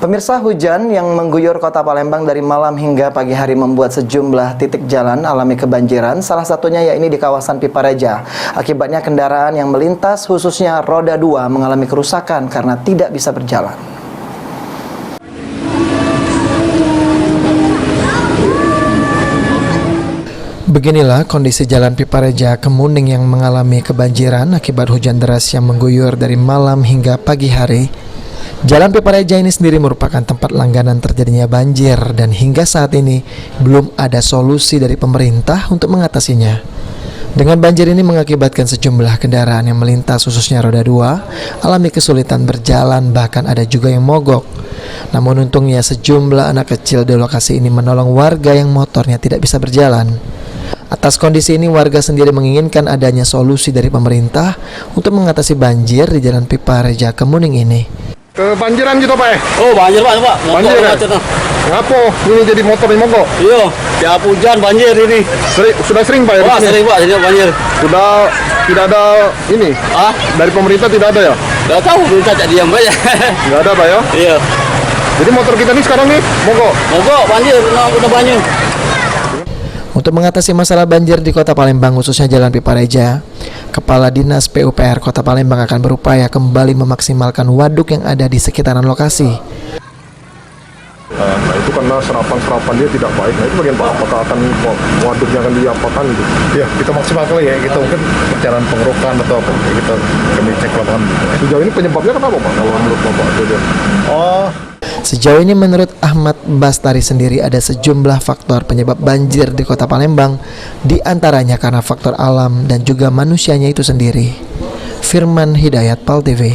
Pemirsa, hujan yang mengguyur kota Palembang dari malam hingga pagi hari membuat sejumlah titik jalan alami kebanjiran, salah satunya yakni di kawasan Pipareja. Akibatnya kendaraan yang melintas khususnya roda 2 mengalami kerusakan karena tidak bisa berjalan. Beginilah kondisi jalan Pipareja Kemuning yang mengalami kebanjiran akibat hujan deras yang mengguyur dari malam hingga pagi hari. Jalan Pipareja ini sendiri merupakan tempat langganan terjadinya banjir dan hingga saat ini belum ada solusi dari pemerintah untuk mengatasinya. Dengan banjir ini mengakibatkan sejumlah kendaraan yang melintas khususnya roda 2 alami kesulitan berjalan, bahkan ada juga yang mogok. Namun untungnya sejumlah anak kecil di lokasi ini menolong warga yang motornya tidak bisa berjalan. Atas kondisi ini warga sendiri menginginkan adanya solusi dari pemerintah untuk mengatasi banjir di Jalan Pipareja Kemuning ini. Kebanjiran gitu Pak? Oh banjir Pak, Banjir ya? Ngapa ini jadi motor ini mogok? Iya, tiap hujan banjir ini. Sudah sering Pak ya? Wah sering Pak, sering banjir. Sudah tidak ada ini? Dari pemerintah tidak ada ya? Gak tahu, kita cak diam aja. Nggak ada Pak ya? Iya. Jadi motor kita ini sekarang nih mogok? Mogok, banjir, udah banjir. Untuk mengatasi masalah banjir di Kota Palembang khususnya Jalan Pipareja, Kepala Dinas PUPR Kota Palembang akan berupaya kembali memaksimalkan waduk yang ada di sekitaran lokasi. Nah itu karena serapan dia tidak baik. Nah itu bagian Pak, apakah akan waduknya akan diapakan gitu? Ya kita maksimalkan ya, kita mungkin perjalanan pengerukan atau apa, kita kami cek lapangan. Sejauh ini penyebabnya kenapa Pak kalau menurut Bapak itu? Sejauh ini menurut Ahmad Bastari sendiri ada sejumlah faktor penyebab banjir di Kota Palembang, di antaranya karena faktor alam dan juga manusianya itu sendiri. Firman Hidayat, PAL TV.